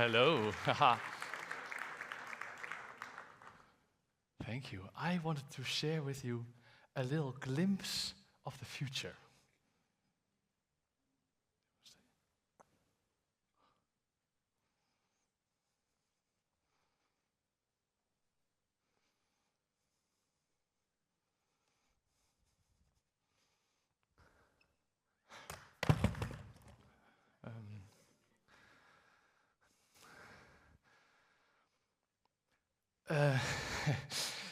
Hello. Thank you. I wanted to share with you a little glimpse of the future. Uh,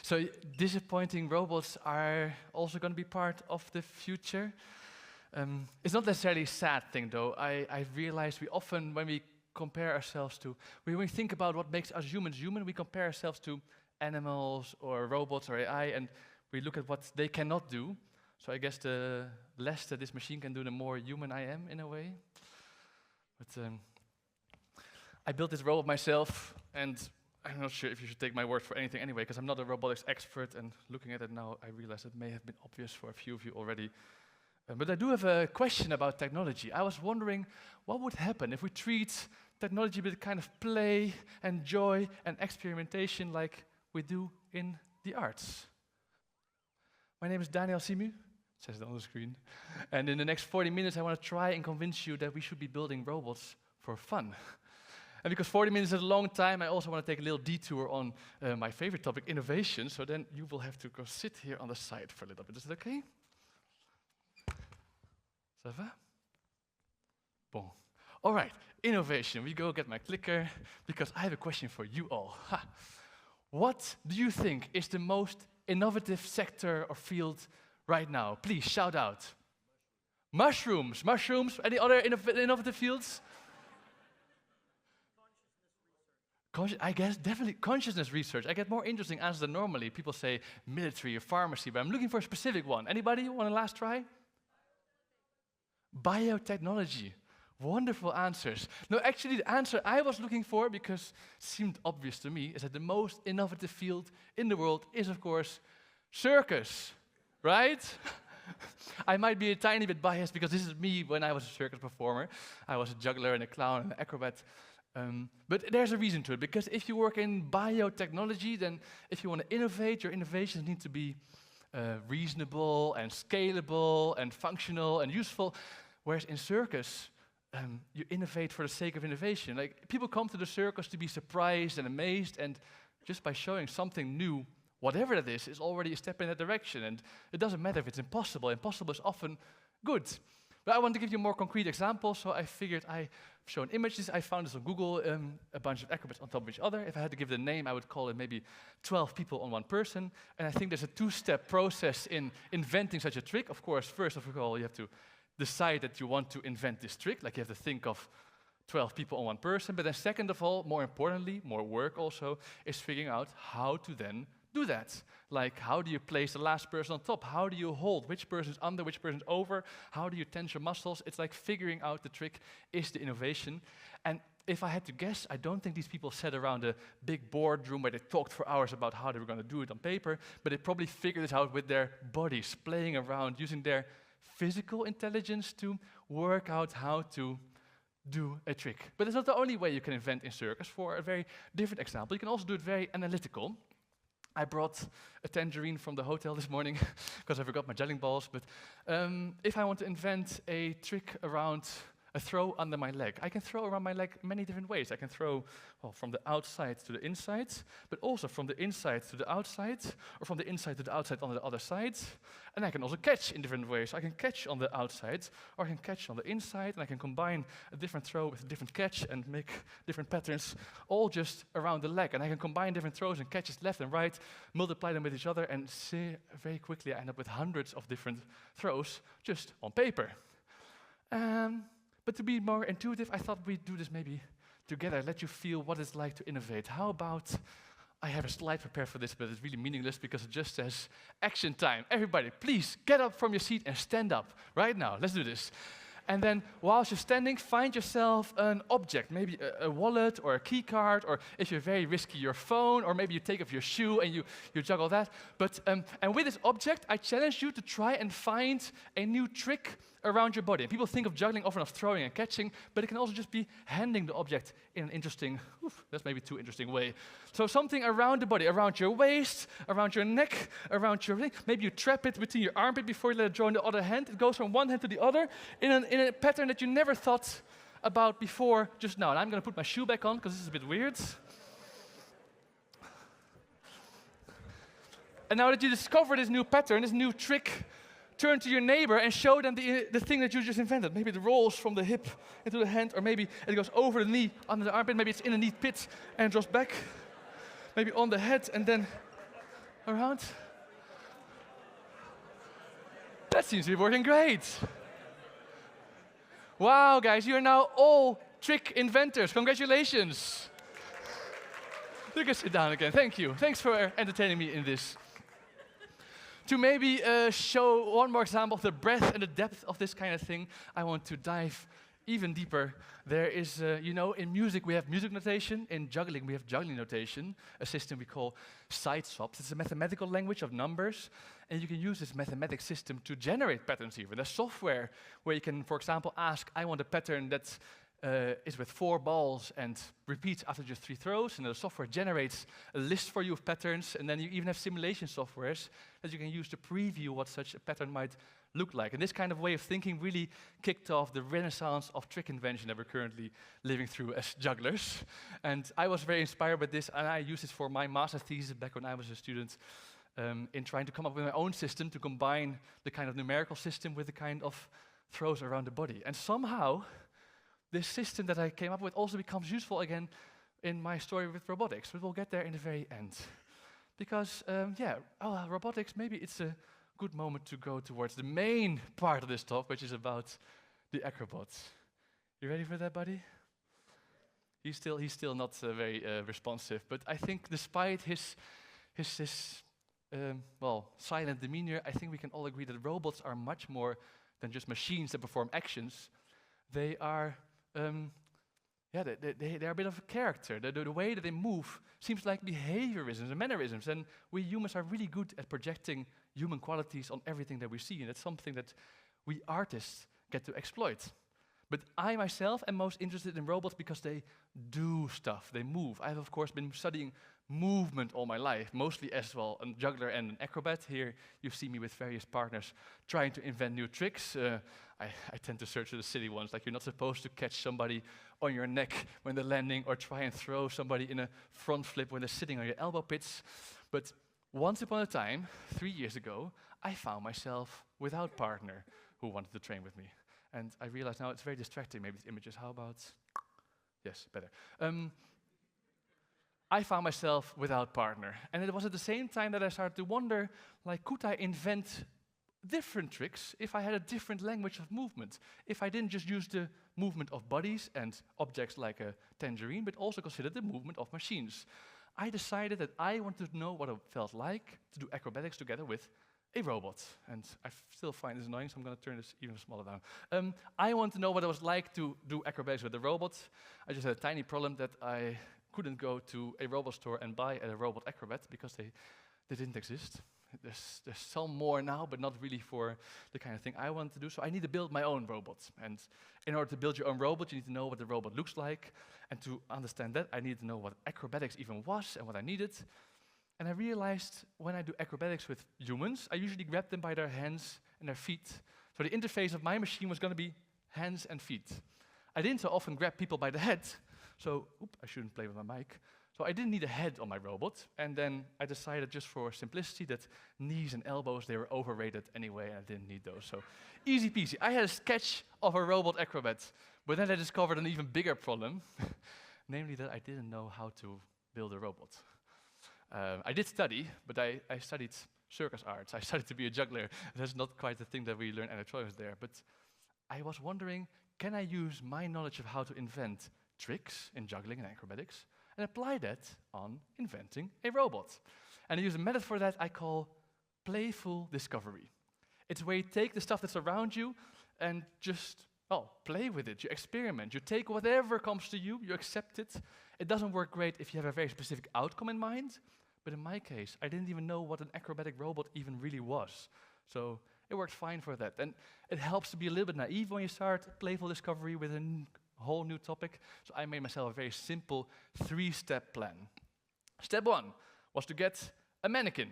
so disappointing robots are also going to be part of the future. It's not necessarily a sad thing, though. I realize we often, when we compare ourselves to, when we think about what makes us humans human, we compare ourselves to animals or robots or AI, and we look at what they cannot do. So I guess the less that this machine can do, the more human I am, in a way. But I built this robot myself, and I'm not sure if you should take my word for anything anyway, because I'm not a robotics expert, and looking at it now, I realize it may have been obvious for a few of you already. But I do have a question about technology. I was wondering, what would happen if we treat technology with a kind of play and joy and experimentation like we do in the arts? My name is Simu, it says it on the screen. And in the next 40 minutes, I want to try and convince you that we should be building robots for fun. And because 40 minutes is a long time, I also want to take a little detour on my favorite topic, innovation. So then you will have to go sit here on the side for a little bit. Is that okay? Ça va? Bon. All right, innovation. We go get my clicker, because I have a question for you all. Ha. What do you think is the most innovative sector or field right now? Please shout out. Mushrooms. Mushrooms. Any other innovative fields? I guess definitely consciousness research. I get more interesting answers than normally. People say military or pharmacy, but I'm looking for a specific one. Anybody want a last try? Biotechnology. Wonderful answers. No, actually the answer I was looking for, because it seemed obvious to me, is that the most innovative field in the world is, of course, circus, right? I might be a tiny bit biased because this is me when I was a circus performer. I was a juggler and a clown and an acrobat. But there's a reason to it, because if you work in biotechnology, then if you want to innovate, your innovations need to be reasonable and scalable and functional and useful. Whereas in circus, you innovate for the sake of innovation. Like, people come to the circus to be surprised and amazed, and just by showing something new, whatever that is already a step in that direction. And it doesn't matter if it's impossible. Impossible is often good. But I want to give you a more concrete example, so I figured I've shown images. I found this on Google, a bunch of acrobats on top of each other. If I had to give it a name, I would call it maybe 12 people on one person. And I think there's a two-step process in inventing such a trick. Of course, first of all, you have to decide that you want to invent this trick. Like, you have to think of 12 people on one person. But then second of all, more importantly, more work also, is figuring out how to then do that. Like, how do you place the last person on top? How do you hold? Which person's under, which person's over? How do you tense your muscles? It's like figuring out the trick is the innovation. And if I had to guess, I don't think these people sat around a big boardroom where they talked for hours about how they were going to do it on paper, but they probably figured this out with their bodies, playing around, using their physical intelligence to work out how to do a trick. But it's not the only way you can invent in circus. For a very different example, you can also do it very analytical. I brought a tangerine from the hotel this morning because I forgot my jelly balls. But if I want to invent a trick around a throw under my leg, I can throw around my leg many different ways. I can throw from the outside to the inside, but also from the inside to the outside, or from the inside to the outside on the other side. And I can also catch in different ways. I can catch on the outside, or I can catch on the inside, and I can combine a different throw with a different catch and make different patterns, all just around the leg. And I can combine different throws and catches left and right, multiply them with each other, and see very quickly I end up with hundreds of different throws just on paper. But to be more intuitive, I thought we'd do this maybe together, let you feel what it's like to innovate. How about, I have a slide prepared for this, but it's really meaningless because it just says action time. Everybody, please get up from your seat and stand up right now. Let's do this. And then whilst you're standing, find yourself an object, maybe a wallet or a key card, or if you're very risky, your phone, or maybe you take off your shoe and you juggle that. But and with this object, I challenge you to try and find a new trick around your body. And people think of juggling often of throwing and catching, but it can also just be handing the object in an interesting, that's maybe too interesting way. So something around the body, around your waist, around your neck, around your ring. Maybe you trap it between your armpit before you let it join the other hand. It goes from one hand to the other in a pattern that you never thought about before just now. And I'm going to put my shoe back on because this is a bit weird. And now that you discover this new pattern, this new trick, turn to your neighbor and show them the thing that you just invented. Maybe it rolls from the hip into the hand, or maybe it goes over the knee, under the armpit, maybe it's in a knee pit and drops back. Maybe on the head and then around. That seems to be working great. Wow, guys, you are now all trick inventors. Congratulations. You can sit down again. Thank you. Thanks for entertaining me in this. To maybe show one more example of the breadth and the depth of this kind of thing, I want to dive even deeper. There is, in music we have music notation. In juggling we have juggling notation, a system we call side swaps. It's a mathematical language of numbers, and you can use this mathematic system to generate patterns even. There's software where you can, for example, ask, I want a pattern that is with 4 balls and repeats after just 3 throws, and the software generates a list for you of patterns, and then you even have simulation softwares that you can use to preview what such a pattern might look like. And this kind of way of thinking really kicked off the renaissance of trick invention that we're currently living through as jugglers. And I was very inspired by this, and I used it for my master thesis back when I was a student in trying to come up with my own system to combine the kind of numerical system with the kind of throws around the body. And somehow, this system that I came up with also becomes useful again in my story with robotics, but we'll get there in the very end. Because, robotics, maybe it's a good moment to go towards the main part of this talk, which is about the Acrobot. You ready for that, buddy? He's still not very responsive, but I think despite his silent demeanor, I think we can all agree that robots are much more than just machines that perform actions. They are they're a bit of a character. The way that they move seems like behaviorisms and mannerisms, and we humans are really good at projecting human qualities on everything that we see, and that's something that we artists get to exploit. But I myself am most interested in robots because they do stuff, they move. I've of course been studying movement all my life, mostly as well a juggler and an acrobat. Here you see me with various partners trying to invent new tricks. I tend to search for the silly ones, like you're not supposed to catch somebody on your neck when they're landing or try and throw somebody in a front flip when they're sitting on your elbow pits. But once upon a time, 3 years ago, I found myself without partner who wanted to train with me. And I realize now it's very distracting, maybe these images. How about, yes, better. I found myself without partner. And it was at the same time that I started to wonder, like, could I invent different tricks if I had a different language of movement? If I didn't just use the movement of bodies and objects like a tangerine, but also consider the movement of machines. I decided that I wanted to know what it felt like to do acrobatics together with a robot. And I still find this annoying, so I'm going to turn this even smaller down. I want to know what it was like to do acrobatics with a robot. I just had a tiny problem that I couldn't go to a robot store and buy a robot acrobat because they didn't exist. There's some more now, but not really for the kind of thing I want to do. So I need to build my own robot. And in order to build your own robot, you need to know what the robot looks like. And to understand that, I needed to know what acrobatics even was and what I needed. And I realized when I do acrobatics with humans, I usually grab them by their hands and their feet. So the interface of my machine was going to be hands and feet. I didn't so often grab people by the head. So, I shouldn't play with my mic. So I didn't need a head on my robot, and then I decided just for simplicity that knees and elbows, they were overrated anyway, and I didn't need those. So easy peasy. I had a sketch of a robot acrobat, but then I discovered an even bigger problem, namely that I didn't know how to build a robot. I did study, but I studied circus arts. I studied to be a juggler. That's not quite the thing that we learn electronics there, but I was wondering, can I use my knowledge of how to invent tricks in juggling and acrobatics and apply that on inventing a robot? And I use a method for that I call playful discovery. It's where you take the stuff that's around you and just, play with it. You experiment. You take whatever comes to you, you accept it. It doesn't work great if you have a very specific outcome in mind, but in my case, I didn't even know what an acrobatic robot even really was. So it worked fine for that. And it helps to be a little bit naive when you start playful discovery with a whole new topic. So I made myself a very simple 3-step plan. Step 1 was to get a mannequin.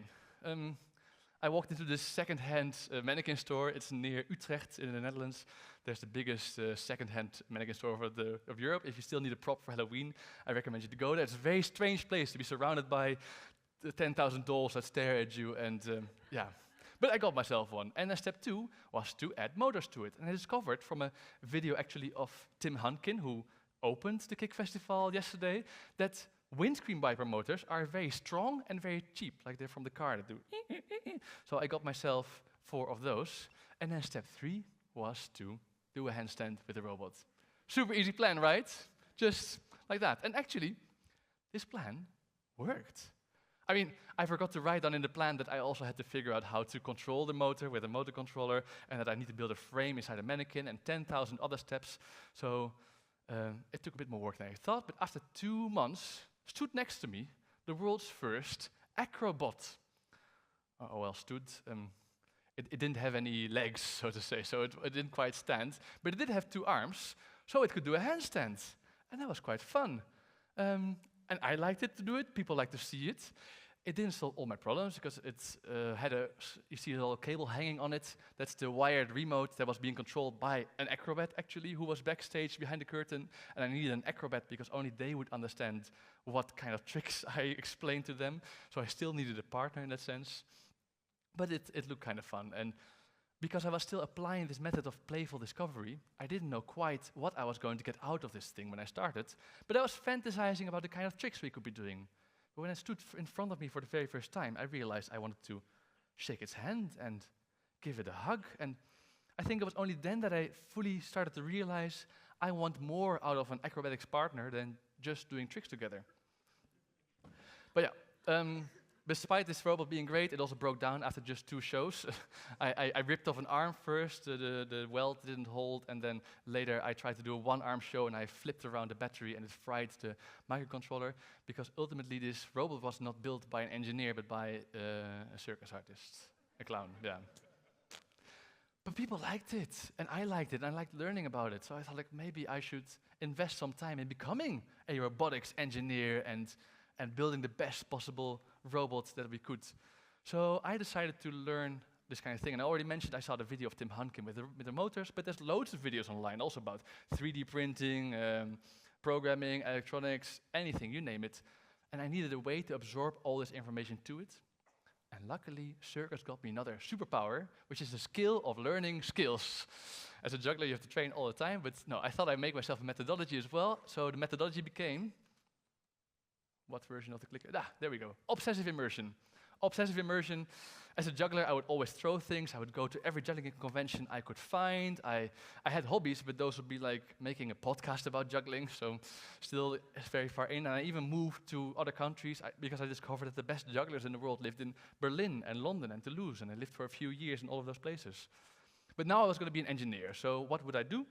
I walked into this second-hand mannequin store. It's near Utrecht in the Netherlands. There's the biggest second-hand mannequin store of Europe. If you still need a prop for Halloween, I recommend you to go there. It's a very strange place to be surrounded by the 10,000 dolls that stare at you, and yeah. But I got myself one. And then step 2 was to add motors to it. And I discovered from a video actually of Tim Hunkin, who opened the Kick Festival yesterday, that windscreen wiper motors are very strong and very cheap, like they're from the car that do. So I got myself 4 of those. And then step 3 was to do a handstand with the robot. Super easy plan, right? Just like that. And actually, this plan worked. I mean, I forgot to write down in the plan that I also had to figure out how to control the motor with a motor controller, and that I need to build a frame inside a mannequin and 10,000 other steps. So it took a bit more work than I thought, but after 2 months, stood next to me the world's first Acrobot. It didn't have any legs, so to say, so it didn't quite stand, but it did have 2 arms, so it could do a handstand, and that was quite fun. And I liked it to do it, people like to see it. It didn't solve all my problems, because it had you see a little cable hanging on it. That's the wired remote that was being controlled by an acrobat, actually, who was backstage behind the curtain. And I needed an acrobat, because only they would understand what kind of tricks I explained to them. So I still needed a partner in that sense. But it looked kind of fun. And because I was still applying this method of playful discovery, I didn't know quite what I was going to get out of this thing when I started. But I was fantasizing about the kind of tricks we could be doing. But when it stood in front of me for the very first time, I realized I wanted to shake its hand and give it a hug. And I think it was only then that I fully started to realize I want more out of an acrobatics partner than just doing tricks together. But yeah, despite this robot being great, it also broke down after just 2 shows. I ripped off an arm first, the weld didn't hold, and then later I tried to do a 1-arm show and I flipped around the battery and it fried the microcontroller, because ultimately this robot was not built by an engineer but by a circus artist, a clown, yeah. But people liked it, and I liked it, and I liked learning about it, so I thought like maybe I should invest some time in becoming a robotics engineer and building the best possible robots that we could. So I decided to learn this kind of thing. And I already mentioned I saw the video of Tim Hunkin with the motors, but there's loads of videos online also about 3D printing, programming, electronics, anything, you name it. And I needed a way to absorb all this information to it. And luckily, circus got me another superpower, which is the skill of learning skills. As a juggler, you have to train all the time, but no, I thought I'd make myself a methodology as well. So the methodology became, what version of the clicker? There we go. Obsessive immersion. Obsessive immersion. As a juggler, I would always throw things. I would go to every juggling convention I could find. I had hobbies, but those would be like making a podcast about juggling, so still very far in. And I even moved to other countries because I discovered that the best jugglers in the world lived in Berlin and London and Toulouse, and I lived for a few years in all of those places. But now I was going to be an engineer, so what would I do?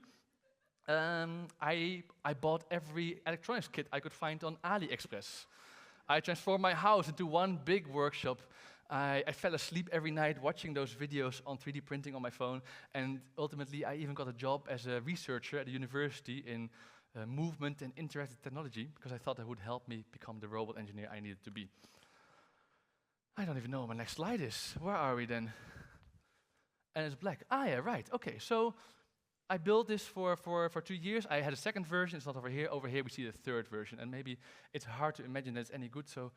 I bought every electronics kit I could find on AliExpress. I transformed my house into one big workshop. I fell asleep every night watching those videos on 3D printing on my phone, and ultimately I even got a job as a researcher at a university in movement and interactive technology, because I thought that would help me become the robot engineer I needed to be. I don't even know what my next slide is. Where are we then? And it's black. Yeah, right. Okay, so I built this for 2 years. I had a second version. It's not over here. Over here we see the third version, and maybe it's hard to imagine that it's any good, so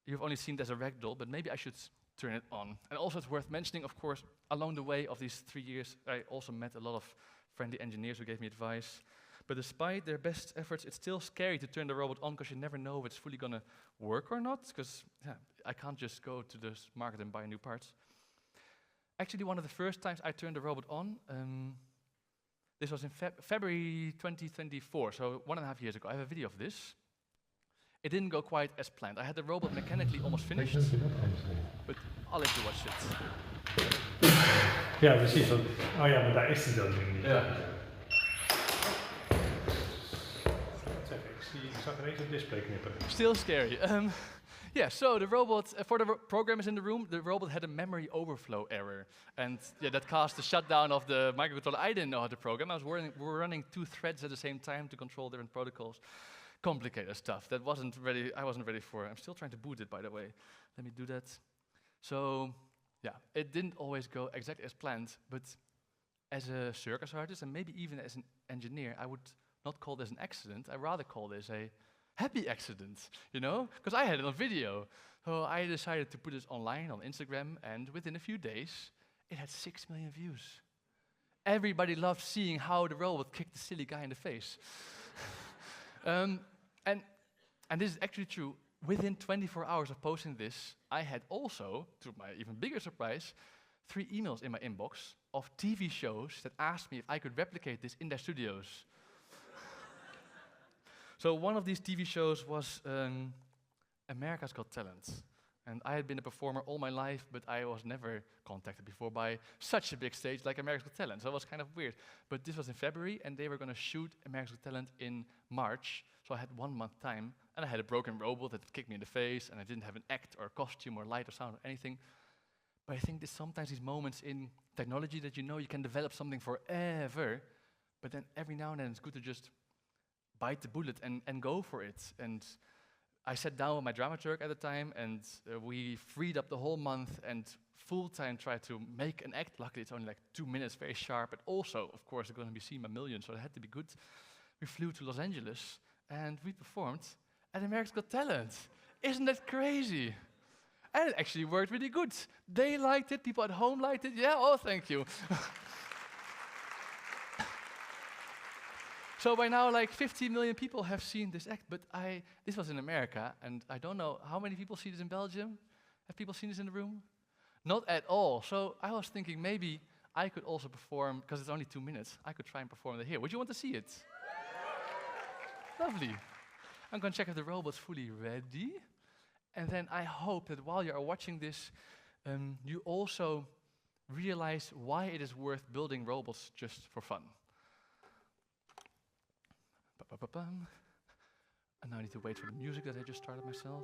you've only seen it as a ragdoll, but maybe I should turn it on. And also it's worth mentioning, of course, along the way of these 3 years, I also met a lot of friendly engineers who gave me advice. But despite their best efforts, it's still scary to turn the robot on, because you never know if it's fully going to work or not, because I can't just go to the market and buy new parts. Actually, one of the first times I turned the robot on, this was in February 2024, so 1.5 years ago. I have a video of this. It didn't go quite as planned. I had the robot mechanically almost finished, but I'll let you watch it. Ja, precies. Want, oh ja, maar daar is hij dan niet. Ja. Ik zag ineens het display knipperen. Still scary. Yeah, so the robot, for the programmers in the room, the robot had a memory overflow error. And yeah, that caused the shutdown of the microcontroller. I didn't know how to program. We were running 2 threads at the same time to control different protocols. Complicated stuff that I wasn't ready for. I'm still trying to boot it, by the way. Let me do that. So, yeah, it didn't always go exactly as planned, but as a circus artist, and maybe even as an engineer, I would not call this an accident. I rather call this a happy accident, you know? Because I had it on video. So I decided to put this online on Instagram, and within a few days, it had 6 million views. Everybody loved seeing how the robot kicked the silly guy in the face. And this is actually true. Within 24 hours of posting this, I had also, to my even bigger surprise, 3 emails in my inbox of TV shows that asked me if I could replicate this in their studios. So one of these TV shows was America's Got Talent. And I had been a performer all my life, but I was never contacted before by such a big stage like America's Got Talent. So it was kind of weird. But this was in February, and they were going to shoot America's Got Talent in March. So I had 1 month time, and I had a broken robot that kicked me in the face, and I didn't have an act or a costume or light or sound or anything. But I think there's sometimes these moments in technology that you know you can develop something forever, but then every now and then it's good to just bite the bullet and go for it. And I sat down with my dramaturg at the time, and we freed up the whole month and full-time tried to make an act. Luckily, it's only like 2 minutes, very sharp, but also, of course, it's going to be seen by millions, so it had to be good. We flew to Los Angeles, and we performed at America's Got Talent. Isn't that crazy? And it actually worked really good. They liked it, people at home liked it. Yeah, oh, thank you. So by now, like 50 million people have seen this act, but this was in America, and I don't know how many people see this in Belgium. Have people seen this in the room? Not at all. So I was thinking maybe I could also perform, because it's only 2 minutes, I could try and perform it here. Would you want to see it? Lovely. I'm going to check if the robot's fully ready. And then I hope that while you are watching this, you also realize why it is worth building robots just for fun. And now I need to wait for the music that I just started myself.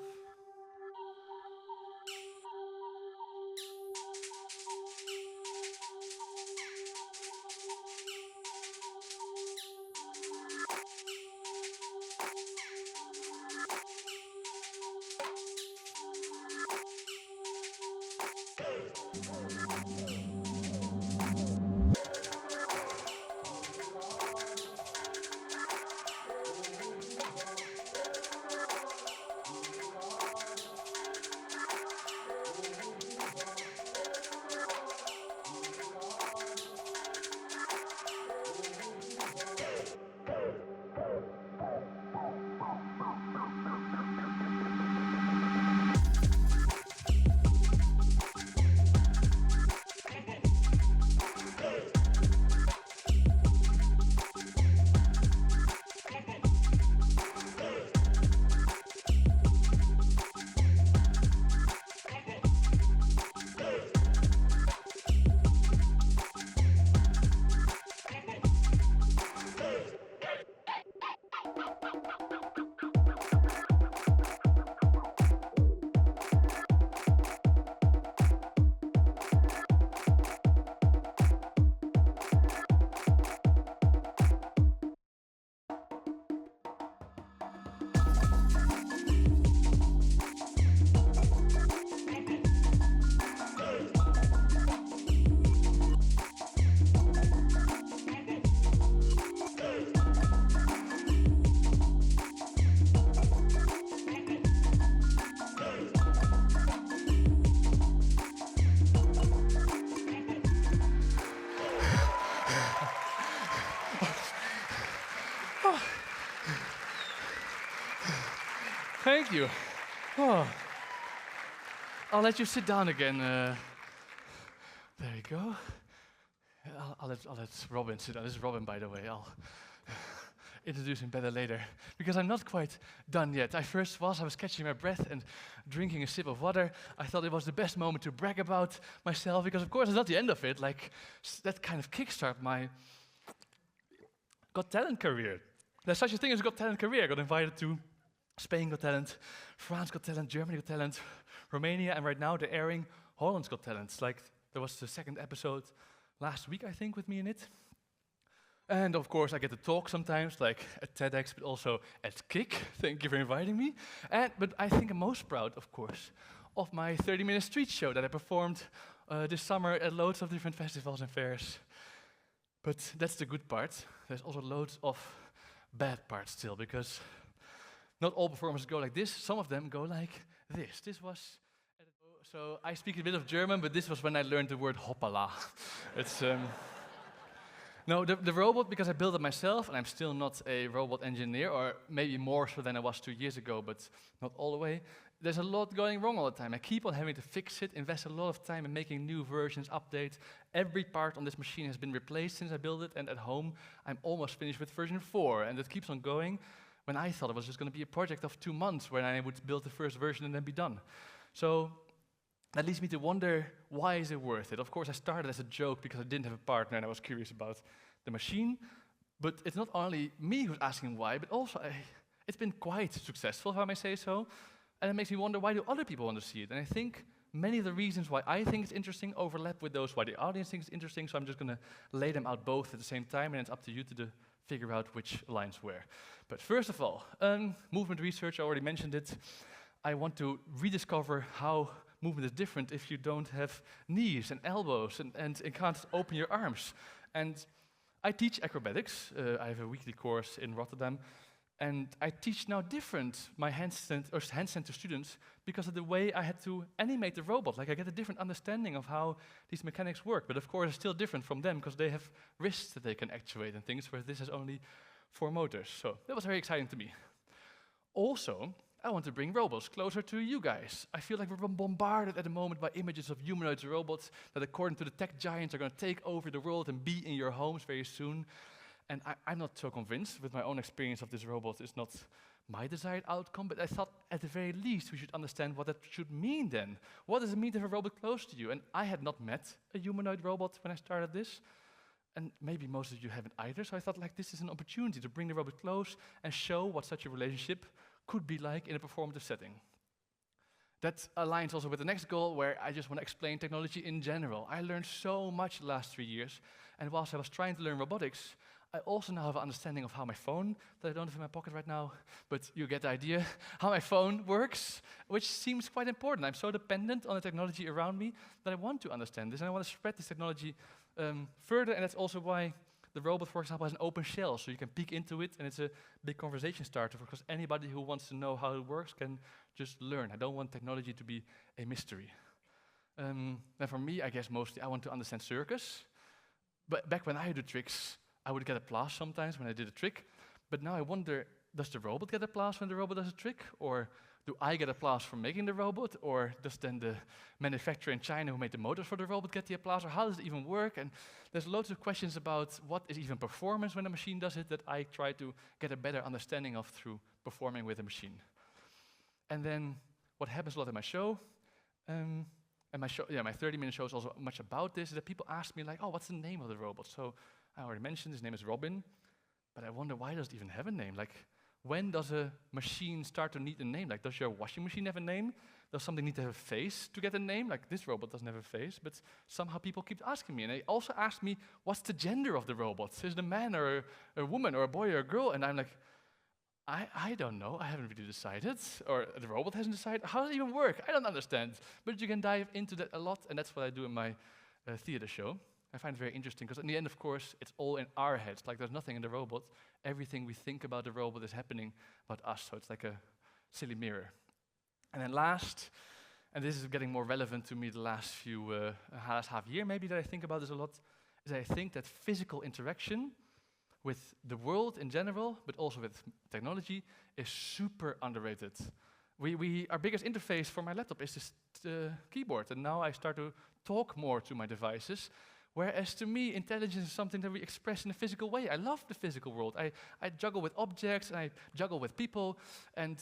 Thank you. Oh. I'll let you sit down again. There you go. I'll let Robin sit down. This is Robin, by the way. I'll introduce him better later, because I'm not quite done yet. I was catching my breath and drinking a sip of water. I thought it was the best moment to brag about myself, because of course it's not the end of it. Like, that kind of kickstart my Got Talent career. There's such a thing as a Got Talent career. I got invited to Spain Got Talent, France Got Talent, Germany Got Talent, Romania, and right now they're airing Holland's Got Talent. Like, there was the second episode last week, I think, with me in it. And of course, I get to talk sometimes, like at TEDx, but also at Kick. Thank you for inviting me. But I think I'm most proud, of course, of my 30-minute street show that I performed this summer at loads of different festivals and fairs. But that's the good part. There's also loads of bad parts still, because not all performances go like this. Some of them go like this. So I speak a bit of German, but this was when I learned the word hoppala. It's no, the robot, because I built it myself, and I'm still not a robot engineer, or maybe more so than I was 2 years ago, but not all the way. There's a lot going wrong all the time. I keep on having to fix it, invest a lot of time in making new versions, updates. Every part on this machine has been replaced since I built it, and at home, I'm almost finished with version 4, and it keeps on going, when I thought it was just going to be a project of 2 months, when I would build the first version and then be done. So that leads me to wonder, why is it worth it? Of course, I started as a joke because I didn't have a partner and I was curious about the machine. But it's not only me who's asking why, but also it's been quite successful, if I may say so. And it makes me wonder, why do other people want to see it? And I think many of the reasons why I think it's interesting overlap with those why the audience thinks it's interesting, so I'm just going to lay them out both at the same time, and it's up to you to figure out which aligns where. But first of all, movement research, I already mentioned it. I want to rediscover how movement is different if you don't have knees and elbows and can't open your arms. And I teach acrobatics. I have a weekly course in Rotterdam. And I teach now my handstand to students because of the way I had to animate the robot. Like, I get a different understanding of how these mechanics work. But of course, it's still different from them because they have wrists that they can actuate and things, whereas this has only 4 motors. So that was very exciting to me. Also, I want to bring robots closer to you guys. I feel like we're bombarded at the moment by images of humanoid robots that, according to the tech giants, are going to take over the world and be in your homes very soon. And I'm not so convinced with my own experience of this robot. It's not my desired outcome, but I thought at the very least we should understand what that should mean then. What does it mean to have a robot close to you? And I had not met a humanoid robot when I started this. And maybe most of you haven't either, so I thought, like, this is an opportunity to bring the robot close and show what such a relationship could be like in a performative setting. That aligns also with the next goal, where I just want to explain technology in general. I learned so much the last 3 years, and whilst I was trying to learn robotics, I also now have an understanding of how my phone, that I don't have in my pocket right now, but you get the idea, how my phone works, which seems quite important. I'm so dependent on the technology around me that I want to understand this, and I want to spread this technology further, and that's also why the robot, for example, has an open shell, so you can peek into it, and it's a big conversation starter, because anybody who wants to know how it works can just learn. I don't want technology to be a mystery. Then for me, I guess mostly I want to understand circus. But back when I do tricks, I would get applause sometimes when I did a trick, but now I wonder, does the robot get applause when the robot does a trick? Or do I get applause for making the robot? Or does then the manufacturer in China who made the motors for the robot get the applause? Or how does it even work? And there's loads of questions about what is even performance when a machine does it that I try to get a better understanding of through performing with a machine. And then what happens a lot in my show, and my 30-minute show is also much about this, is that people ask me, like, oh, what's the name of the robot? So I already mentioned his name is Robin, but I wonder, why does it even have a name? Like, when does a machine start to need a name? Like, does your washing machine have a name? Does something need to have a face to get a name? Like, this robot doesn't have a face, but somehow people keep asking me. And they also ask me, what's the gender of the robot? Is it a man or a woman or a boy or a girl? And I'm like, I don't know. I haven't really decided. Or the robot hasn't decided. How does it even work? I don't understand. But you can dive into that a lot, and that's what I do in my theater show. I find it very interesting, because in the end, of course, it's all in our heads. Like, there's nothing in the robot. Everything we think about the robot is happening about us, so it's like a silly mirror. And then last, and this is getting more relevant to me the last half year maybe, that I think about this a lot, is I think that physical interaction with the world in general, but also with technology, is super underrated. Our biggest interface for my laptop is this keyboard, and now I start to talk more to my devices. Whereas to me, intelligence is something that we express in a physical way. I love the physical world. I juggle with objects, and I juggle with people. And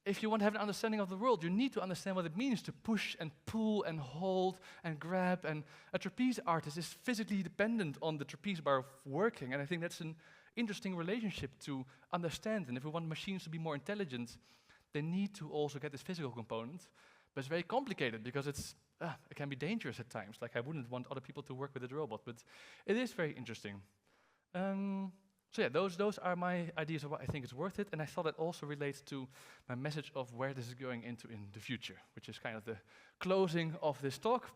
if you want to have an understanding of the world, you need to understand what it means to push and pull and hold and grab. And a trapeze artist is physically dependent on the trapeze bar working. And I think that's an interesting relationship to understand. And if we want machines to be more intelligent, they need to also get this physical component, but it's very complicated because it can be dangerous at times. Like I wouldn't want other people to work with the robot, but it is very interesting. So yeah, those are my ideas of what I think is worth it, and I thought it also relates to my message of where this is going into in the future, which is kind of the closing of this talk.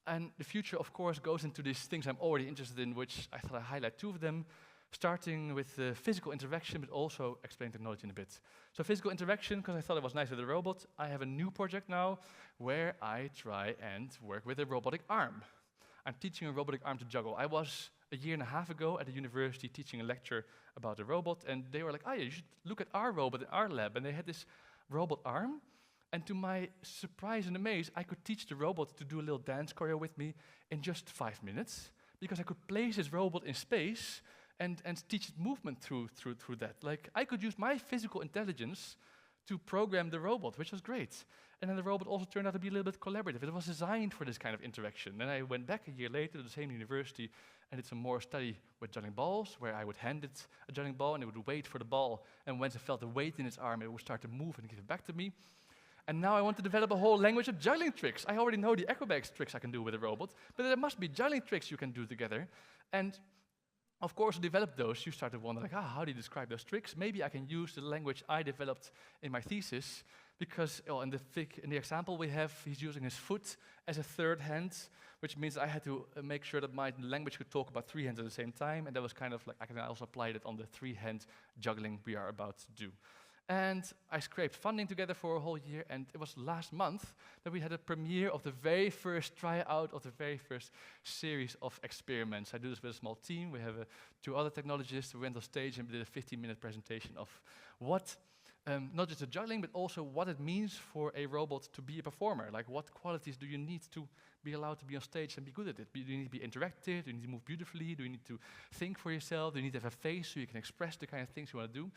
And the future, of course, goes into these things I'm already interested in, which I thought I'd highlight 2 of them, starting with the physical interaction, but also explain technology in a bit. So physical interaction, because I thought it was nice with the robot, I have a new project now where I try and work with a robotic arm. I'm teaching a robotic arm to juggle. I was a year and a half ago at a university teaching a lecture about a robot, and they were like, oh yeah, you should look at our robot in our lab. And they had this robot arm, and to my surprise and amaze, I could teach the robot to do a little dance choreo with me in just 5 minutes, because I could place this robot in space and teach it movement through that. Like, I could use my physical intelligence to program the robot, which was great. And then the robot also turned out to be a little bit collaborative. It was designed for this kind of interaction. Then I went back a year later to the same university and did some more study with juggling balls, where I would hand it a juggling ball and it would wait for the ball. And once it felt the weight in its arm, it would start to move and give it back to me. And now I want to develop a whole language of juggling tricks. I already know the acrobatics tricks I can do with a robot, but there must be juggling tricks you can do together. And of course, to develop those, you start to wonder, like, how do you describe those tricks? Maybe I can use the language I developed in my thesis, because in the example we have, he's using his foot as a third hand, which means I had to make sure that my language could talk about 3 hands at the same time, and that was kind of like, I can also apply it on the 3-hand juggling we are about to do. And I scraped funding together for a whole year, and it was last month that we had a premiere of the very first tryout of the very first series of experiments. I do this with a small team. We have 2 other technologists. We went on stage and did a 15-minute presentation of what, not just the juggling, but also what it means for a robot to be a performer. Like, what qualities do you need to be allowed to be on stage and be good at it? Do you need to be interactive? Do you need to move beautifully? Do you need to think for yourself? Do you need to have a face so you can express the kind of things you want to do?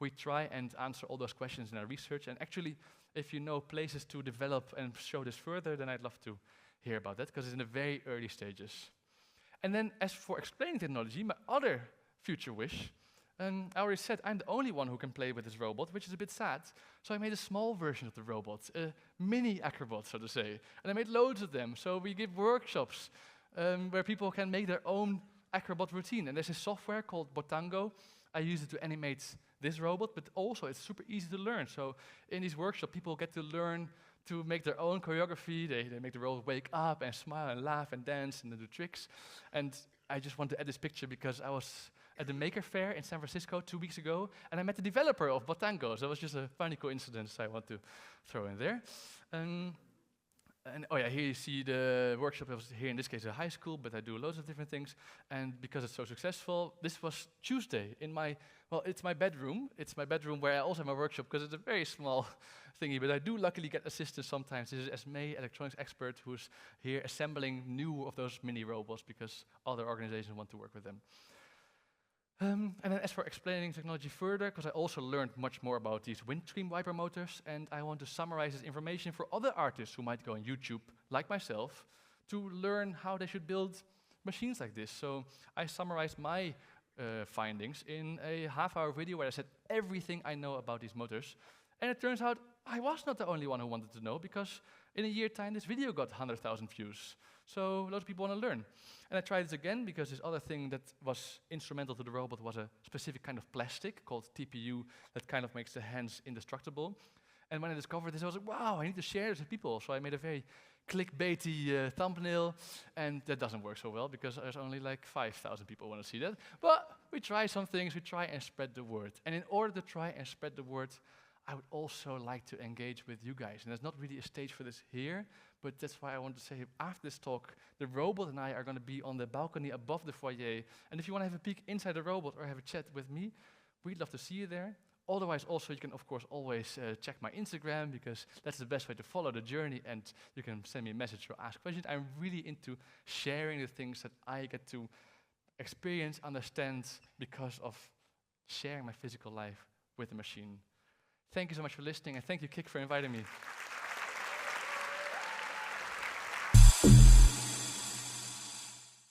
We try and answer all those questions in our research. And actually, if you know places to develop and show this further, then I'd love to hear about that, because it's in the very early stages. And then as for explaining technology, my other future wish, I already said I'm the only one who can play with this robot, which is a bit sad. So I made a small version of the robot, a mini Acrobot, so to say. And I made loads of them. So we give workshops where people can make their own Acrobot routine. And there's a software called Botango. I use it to animate this robot, but also it's super easy to learn. So in these workshops, people get to learn to make their own choreography. They make the robot wake up and smile and laugh and dance and do tricks. And I just want to add this picture because I was at the Maker Faire in San Francisco 2 weeks ago, and I met the developer of Botango. So it was just a funny coincidence I want to throw in there. And oh yeah, here you see the workshop. I was here in this case a high school, but I do loads of different things. And because it's so successful, this was Tuesday in my, well, it's my bedroom. It's my bedroom where I also have my workshop, because it's a very small thingy, but I do luckily get assistance sometimes. This is Esme, electronics expert, who's here assembling new of those mini robots because other organizations want to work with them. And then as for explaining technology further, because I also learned much more about these windscreen wiper motors, and I want to summarize this information for other artists who might go on YouTube, like myself, to learn how they should build machines like this. So I summarized my findings in a half-hour video where I said everything I know about these motors. And it turns out I was not the only one who wanted to know, because in a year's time this video got 100,000 views. So lots of people want to learn. And I tried this again because this other thing that was instrumental to the robot was a specific kind of plastic called TPU that kind of makes the hands indestructible. And when I discovered this, I was like, wow, I need to share this with people. So I made a very clickbaity thumbnail, and that doesn't work so well because there's only like 5,000 people who want to see that. But we try some things, we try and spread the word. And in order to try and spread the word, I would also like to engage with you guys. And there's not really a stage for this here, but that's why I want to say after this talk, the robot and I are going to be on the balcony above the foyer. And if you want to have a peek inside the robot or have a chat with me, we'd love to see you there. Otherwise, also, you can, of course, always check my Instagram, because that's the best way to follow the journey, and you can send me a message or ask questions. I'm really into sharing the things that I get to experience, understand, because of sharing my physical life with the machine. Thank you so much for listening, and thank you, Kik, for inviting me.